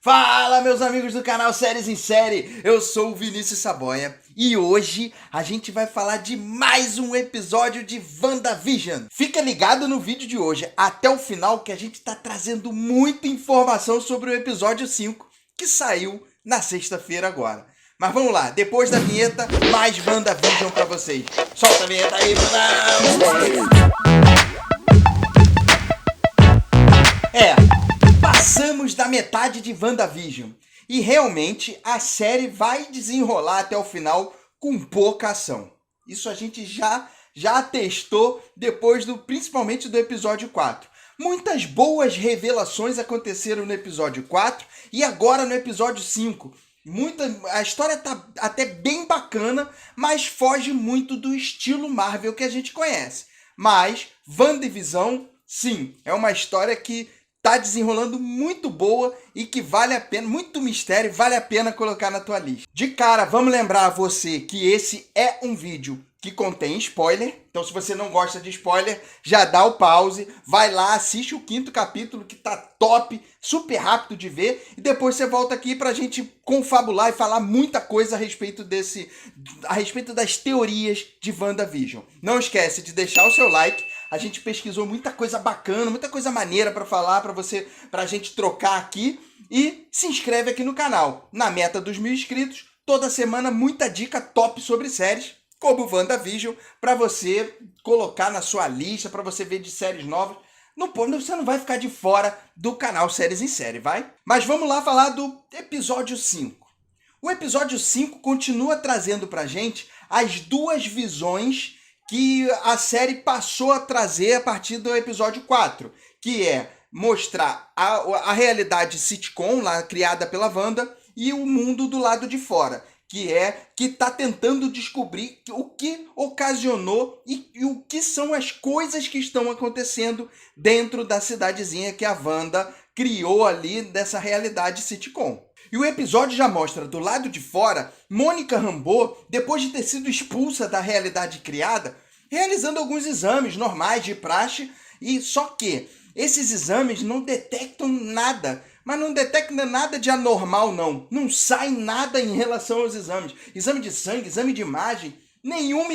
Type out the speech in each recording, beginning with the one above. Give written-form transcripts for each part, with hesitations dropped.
Fala, meus amigos do canal Séries em Série, eu sou o Vinícius Saboia e hoje a gente vai falar de mais um episódio de WandaVision. Fica ligado no vídeo de hoje até o final que a gente tá trazendo muita informação sobre o episódio 5 que saiu na sexta-feira agora. Mas vamos lá, depois da vinheta, mais WandaVision pra vocês. Solta a vinheta aí, Brunão! Passamos da metade de WandaVision e realmente a série vai desenrolar até o final com pouca ação. Isso a gente já atestou depois principalmente do episódio 4. Muitas boas revelações aconteceram no episódio 4 e agora no episódio 5. A história tá até bem bacana, mas foge muito do estilo Marvel que a gente conhece. Mas WandaVision, sim, é uma história que tá desenrolando muito boa e que vale a pena, muito mistério, vale a pena colocar na tua lista. De cara, vamos lembrar a você que esse é um vídeo que contém spoiler. Então, se você não gosta de spoiler, já dá o pause, vai lá, assiste o 5º capítulo que tá top, super rápido de ver, e depois você volta aqui pra gente confabular e falar muita coisa a respeito das teorias de WandaVision. Não esquece de deixar o seu like. A gente pesquisou muita coisa bacana, muita coisa maneira pra falar pra gente trocar aqui, e se inscreve aqui no canal. Na meta dos 1000 inscritos, toda semana muita dica top sobre séries, como WandaVision, para você colocar na sua lista, para você ver de séries novas. Você não vai ficar de fora do canal Séries em Série, vai? Mas vamos lá falar do episódio 5. O episódio 5 continua trazendo pra gente as duas visões que a série passou a trazer a partir do episódio 4, que é mostrar a realidade sitcom lá criada pela Wanda e o mundo do lado de fora, que está tentando descobrir o que ocasionou e o que são as coisas que estão acontecendo dentro da cidadezinha que a Wanda criou ali dessa realidade sitcom. E o episódio já mostra do lado de fora Mônica Rambeau, depois de ter sido expulsa da realidade criada, realizando alguns exames normais de praxe, e só que esses exames não detectam nada. Mas não detecta nada de anormal, não. Não sai nada em relação aos exames. Exame de sangue, exame de imagem, nenhuma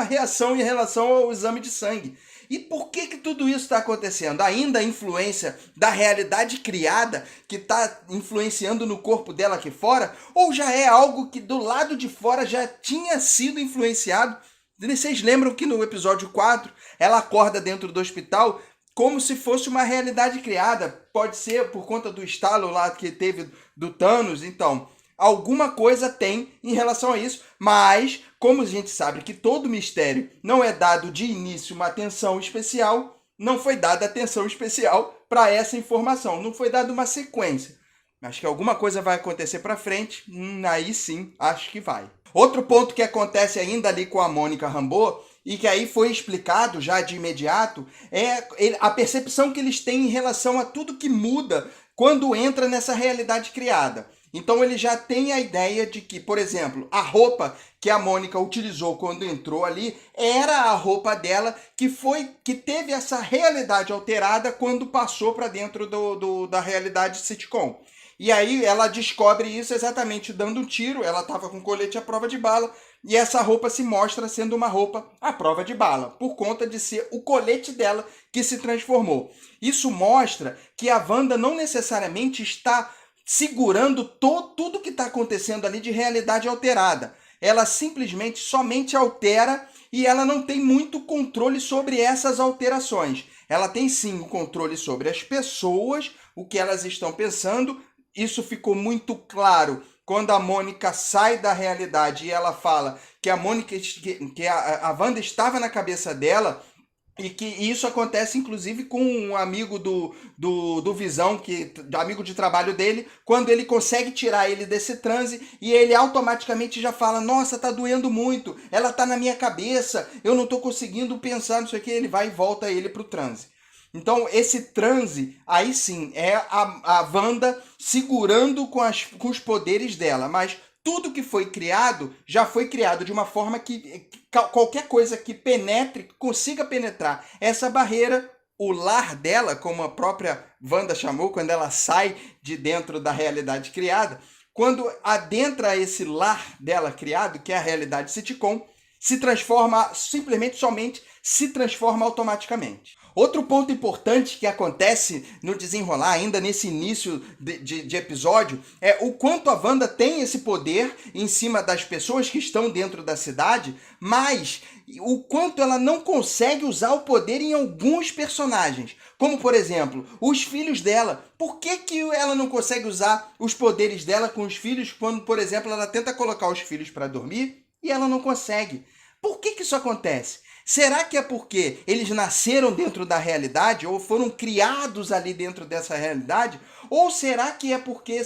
reação em relação ao exame de sangue. E por que tudo isso está acontecendo? Ainda a influência da realidade criada que está influenciando no corpo dela aqui fora? Ou já é algo que do lado de fora já tinha sido influenciado? Vocês lembram que no episódio 4 ela acorda dentro do hospital como se fosse uma realidade criada? Pode ser por conta do estalo lá que teve do Thanos. Então, alguma coisa tem em relação a isso, mas como a gente sabe que todo mistério não é dado de início uma atenção especial, não foi dada atenção especial para essa informação, não foi dada uma sequência. Acho que alguma coisa vai acontecer para frente, aí sim, acho que vai. Outro ponto que acontece ainda ali com a Mônica Rambeau, e que aí foi explicado já de imediato, é a percepção que eles têm em relação a tudo que muda quando entra nessa realidade criada. Então ele já tem a ideia de que, por exemplo, a roupa que a Mônica utilizou quando entrou ali era a roupa dela que teve essa realidade alterada quando passou para dentro da realidade sitcom. E aí ela descobre isso exatamente dando um tiro. Ela estava com colete à prova de bala e essa roupa se mostra sendo uma roupa à prova de bala, por conta de ser o colete dela que se transformou. Isso mostra que a Wanda não necessariamente está segurando tudo que está acontecendo ali de realidade alterada. Ela simplesmente somente altera e ela não tem muito controle sobre essas alterações. Ela tem sim o controle sobre as pessoas, o que elas estão pensando. Isso ficou muito claro quando a Mônica sai da realidade e ela fala que a Wanda estava na cabeça dela, e que isso acontece inclusive com um amigo do Visão, amigo de trabalho dele, quando ele consegue tirar ele desse transe e ele automaticamente já fala: nossa, tá doendo muito, ela tá na minha cabeça, eu não tô conseguindo pensar, não sei o que, ele vai e volta ele pro transe. Então, esse transe, aí sim, é a Wanda segurando com os poderes dela. Mas tudo que foi criado, já foi criado de uma forma que qualquer coisa que consiga penetrar essa barreira, o lar dela, como a própria Wanda chamou, quando ela sai de dentro da realidade criada, quando adentra esse lar dela criado, que é a realidade sitcom, se transforma somente se transforma automaticamente. Outro ponto importante que acontece no desenrolar, ainda nesse início de episódio, é o quanto a Wanda tem esse poder em cima das pessoas que estão dentro da cidade, mas o quanto ela não consegue usar o poder em alguns personagens. Como, por exemplo, os filhos dela. Por que ela não consegue usar os poderes dela com os filhos quando, por exemplo, ela tenta colocar os filhos para dormir e ela não consegue? Por que isso acontece? Será que é porque eles nasceram dentro da realidade ou foram criados ali dentro dessa realidade? Ou será que é porque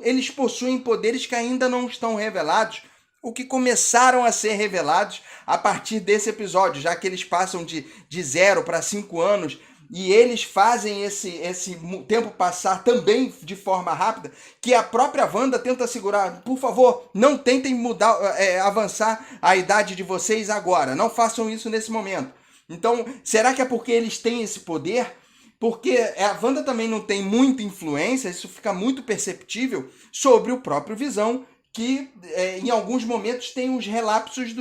eles possuem poderes que ainda não estão revelados? O que começaram a ser revelados a partir desse episódio, já que eles passam de 0 para 5 anos e eles fazem esse tempo passar também de forma rápida, que a própria Wanda tenta segurar. Por favor, não tentem avançar a idade de vocês agora. Não façam isso nesse momento. Então, será que é porque eles têm esse poder? Porque a Wanda também não tem muita influência, isso fica muito perceptível sobre o próprio Visão, que em alguns momentos tem uns relapsos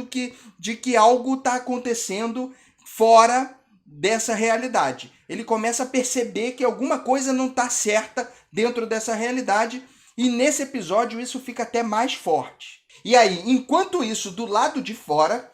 de que algo está acontecendo fora dessa realidade. Ele começa a perceber que alguma coisa não está certa dentro dessa realidade e nesse episódio isso fica até mais forte. E aí, enquanto isso, do lado de fora,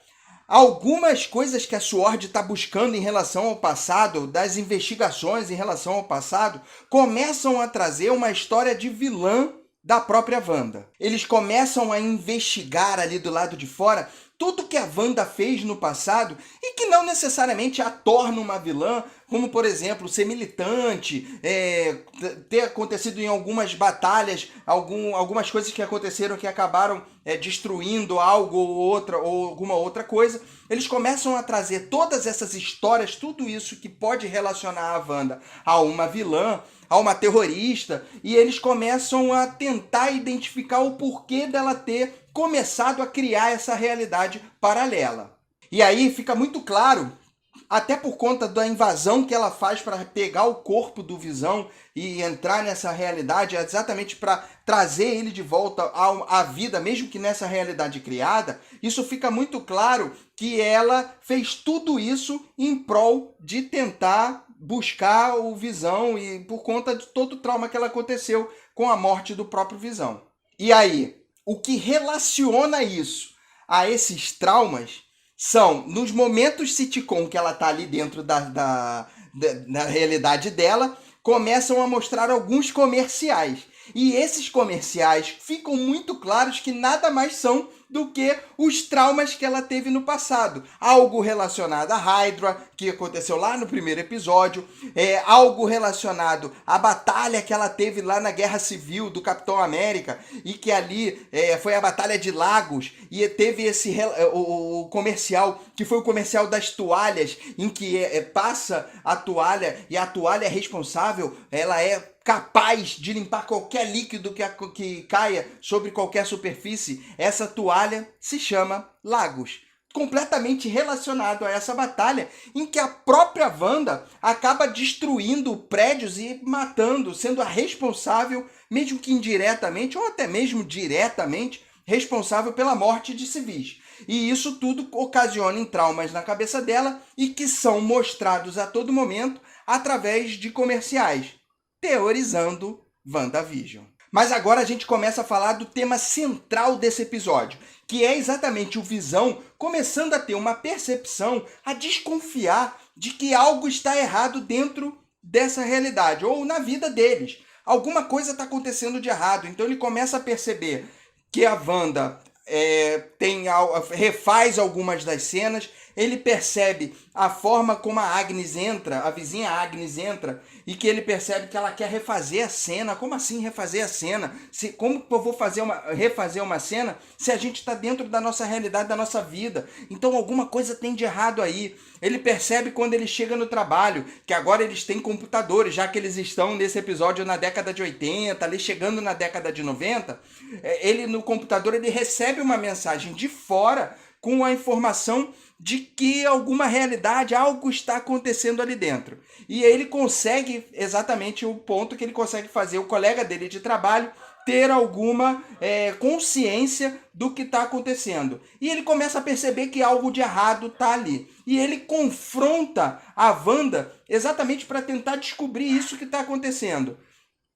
algumas coisas que a SWORD está buscando em relação ao passado, das investigações em relação ao passado, começam a trazer uma história de vilã da própria Wanda. Eles começam a investigar ali do lado de fora tudo que a Wanda fez no passado e que não necessariamente a torna uma vilã, como, por exemplo, ser militante, ter acontecido em algumas batalhas, algumas coisas que aconteceram que acabaram destruindo algo ou alguma outra coisa. Eles começam a trazer todas essas histórias, tudo isso que pode relacionar a Wanda a uma vilã, a uma terrorista, e eles começam a tentar identificar o porquê dela ter começado a criar essa realidade paralela. E aí fica muito claro, até por conta da invasão que ela faz para pegar o corpo do Visão e entrar nessa realidade, exatamente para trazer ele de volta à vida, mesmo que nessa realidade criada, isso fica muito claro que ela fez tudo isso em prol de tentar buscar o Visão e por conta de todo o trauma que ela aconteceu com a morte do próprio Visão. E aí, o que relaciona isso a esses traumas são, nos momentos sitcom que ela está ali dentro da realidade dela, começam a mostrar alguns comerciais. E esses comerciais ficam muito claros que nada mais são do que os traumas que ela teve no passado. Algo relacionado à Hydra, que aconteceu lá no primeiro episódio, algo relacionado à batalha que ela teve lá na Guerra Civil do Capitão América, e que ali foi a Batalha de Lagos, e teve o comercial, que foi o comercial das toalhas, em que passa a toalha, e a toalha é responsável, ela é capaz de limpar qualquer líquido que caia sobre qualquer superfície. Essa toalha se chama Lagos. Completamente relacionado a essa batalha, em que a própria Wanda acaba destruindo prédios e matando, sendo a responsável, mesmo que indiretamente, ou até mesmo diretamente, responsável pela morte de civis. E isso tudo ocasiona em traumas na cabeça dela e que são mostrados a todo momento através de comerciais, teorizando WandaVision. Mas agora a gente começa a falar do tema central desse episódio, que é exatamente o Visão começando a ter uma percepção, a desconfiar de que algo está errado dentro dessa realidade, ou na vida deles. Alguma coisa está acontecendo de errado, então ele começa a perceber que a Wanda refaz algumas das cenas, ele percebe a forma como a Agnes entra, a vizinha Agnes entra, e que ele percebe que ela quer refazer a cena. Como assim refazer a cena? Como eu vou refazer uma cena se a gente está dentro da nossa realidade, da nossa vida? Então alguma coisa tem de errado aí. Ele percebe quando ele chega no trabalho, que agora eles têm computadores, já que eles estão nesse episódio na década de 80, ali chegando na década de 90, ele no computador ele recebe uma mensagem de fora com a informação de que alguma realidade, algo está acontecendo ali dentro. E ele consegue, exatamente o ponto que ele consegue fazer o colega dele de trabalho ter alguma consciência do que está acontecendo. E ele começa a perceber que algo de errado está ali. E ele confronta a Wanda exatamente para tentar descobrir isso que está acontecendo.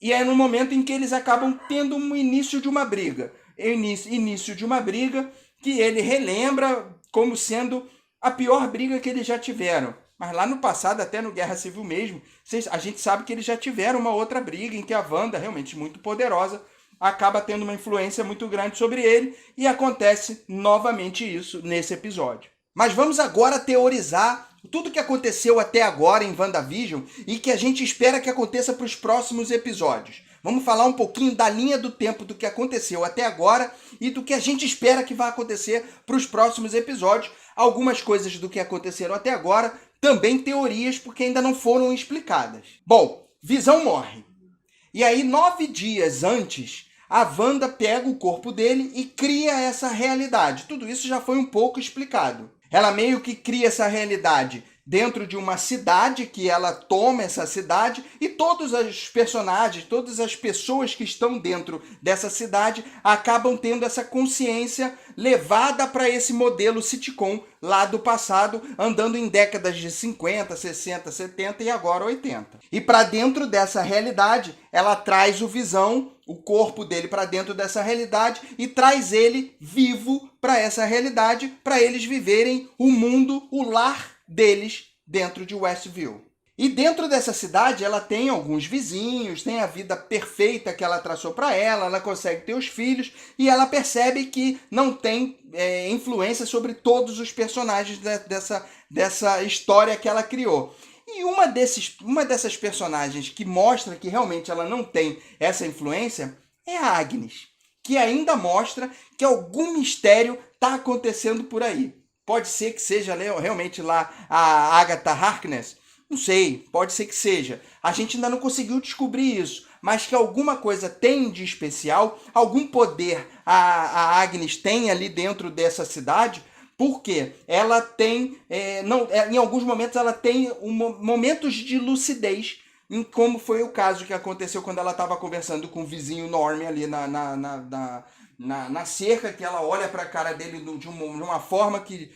E é no momento em que eles acabam tendo um início de uma briga. Início de uma briga que ele relembra como sendo a pior briga que eles já tiveram. Mas lá no passado, até no Guerra Civil mesmo, a gente sabe que eles já tiveram uma outra briga em que a Wanda, realmente muito poderosa, acaba tendo uma influência muito grande sobre ele e acontece novamente isso nesse episódio. Mas vamos agora teorizar tudo que aconteceu até agora em WandaVision e que a gente espera que aconteça para os próximos episódios. Vamos falar um pouquinho da linha do tempo do que aconteceu até agora e do que a gente espera que vai acontecer para os próximos episódios. Algumas coisas do que aconteceram até agora, também teorias, porque ainda não foram explicadas. Bom, Visão morre. E aí, 9 dias antes, a Wanda pega o corpo dele e cria essa realidade. Tudo isso já foi um pouco explicado. Ela meio que cria essa realidade dentro de uma cidade, que ela toma essa cidade, e todos os personagens, todas as pessoas que estão dentro dessa cidade acabam tendo essa consciência levada para esse modelo sitcom lá do passado, andando em décadas de 50, 60, 70 e agora 80. E para dentro dessa realidade, ela traz o Visão, o corpo dele para dentro dessa realidade e traz ele vivo para essa realidade, para eles viverem o mundo, o lar deles dentro de Westview. E dentro dessa cidade ela tem alguns vizinhos, tem a vida perfeita que ela traçou para ela consegue ter os filhos e ela percebe que não tem influência sobre todos os personagens dessa história que ela criou. E uma dessas personagens que mostra que realmente ela não tem essa influência é a Agnes, que ainda mostra que algum mistério está acontecendo por aí. Pode ser que seja realmente lá a Agatha Harkness. Não sei, pode ser que seja. A gente ainda não conseguiu descobrir isso. Mas que alguma coisa tem de especial, algum poder a Agnes tem ali dentro dessa cidade, porque ela tem, em alguns momentos ela tem momentos de lucidez, como foi o caso que aconteceu quando ela estava conversando com o vizinho Norm ali na cerca, que ela olha para a cara dele de uma forma que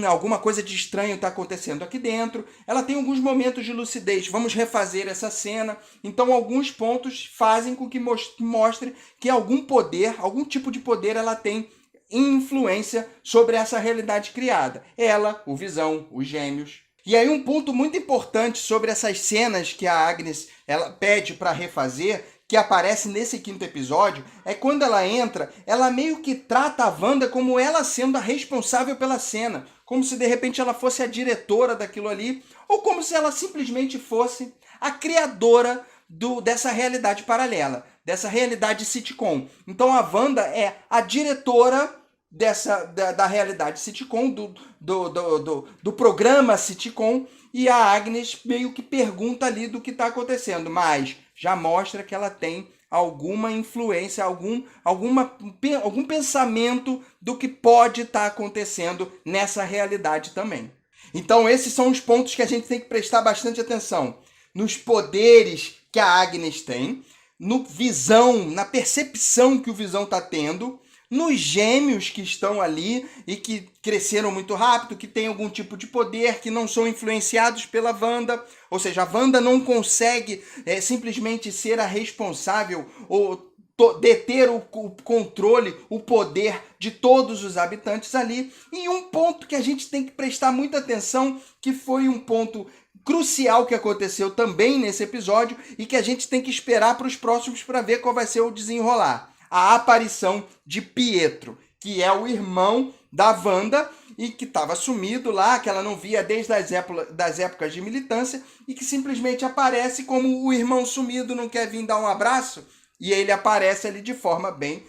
alguma coisa de estranho está acontecendo aqui dentro. Ela tem alguns momentos de lucidez. Vamos refazer essa cena. Então, alguns pontos fazem com que mostre que algum poder, algum tipo de poder ela tem influência sobre essa realidade criada. Ela, o Visão, os Gêmeos. E aí um ponto muito importante sobre essas cenas que a Agnes ela pede para refazer, que aparece nesse 5º episódio, é quando ela entra, ela meio que trata a Wanda como ela sendo a responsável pela cena, como se de repente ela fosse a diretora daquilo ali, ou como se ela simplesmente fosse a criadora dessa realidade paralela, dessa realidade sitcom. Então a Wanda é a diretora da realidade sitcom, do programa sitcom, e a Agnes meio que pergunta ali do que está acontecendo, mas já mostra que ela tem alguma influência, algum pensamento do que pode estar acontecendo nessa realidade também. Então esses são os pontos que a gente tem que prestar bastante atenção. Nos poderes que a Agnes tem, no Visão, na percepção que o Visão está tendo, nos Gêmeos que estão ali e que cresceram muito rápido, que têm algum tipo de poder, que não são influenciados pela Wanda. Ou seja, a Wanda não consegue simplesmente ser a responsável ou deter o controle, o poder de todos os habitantes ali. E um ponto que a gente tem que prestar muita atenção, que foi um ponto crucial que aconteceu também nesse episódio e que a gente tem que esperar para os próximos para ver qual vai ser o desenrolar. A aparição de Pietro, que é o irmão da Wanda e que estava sumido lá, que ela não via desde das épocas de militância e que simplesmente aparece como o irmão sumido não quer vir dar um abraço e ele aparece ali de forma bem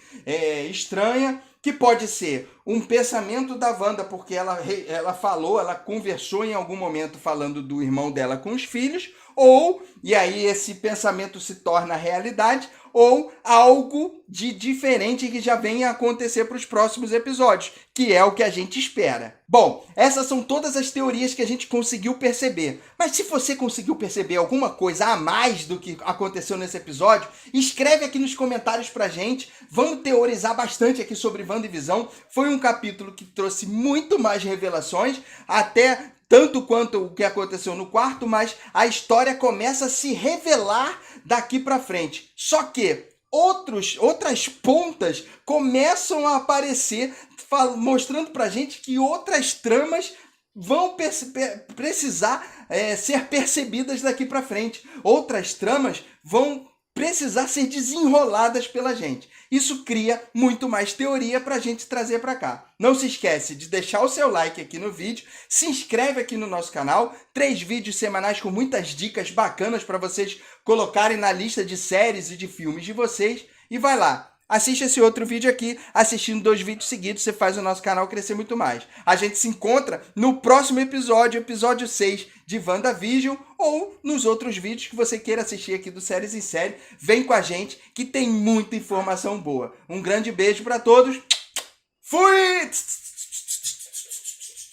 estranha, que pode ser um pensamento da Wanda, porque ela conversou em algum momento falando do irmão dela com os filhos, ou, e aí esse pensamento se torna realidade, ou algo de diferente que já venha a acontecer para os próximos episódios, que é o que a gente espera. Bom, essas são todas as teorias que a gente conseguiu perceber. Mas se você conseguiu perceber alguma coisa a mais do que aconteceu nesse episódio, escreve aqui nos comentários pra gente. Vamos teorizar bastante aqui sobre WandaVision. Foi um capítulo que trouxe muito mais revelações, até tanto quanto o que aconteceu no quarto, mas a história começa a se revelar daqui para frente. Só que outras pontas começam a aparecer, mostrando pra gente que outras tramas vão precisar ser percebidas daqui para frente. Outras tramas vão precisar ser desenroladas pela gente. Isso cria muito mais teoria para a gente trazer para cá. Não se esquece de deixar o seu like aqui no vídeo, se inscreve aqui no nosso canal, 3 vídeos semanais com muitas dicas bacanas para vocês colocarem na lista de séries e de filmes de vocês, e vai lá. Assiste esse outro vídeo aqui, assistindo 2 vídeos seguidos, você faz o nosso canal crescer muito mais. A gente se encontra no próximo episódio, episódio 6 de WandaVision, ou nos outros vídeos que você queira assistir aqui do Séries em Série. Vem com a gente que tem muita informação boa. Um grande beijo para todos. Fui!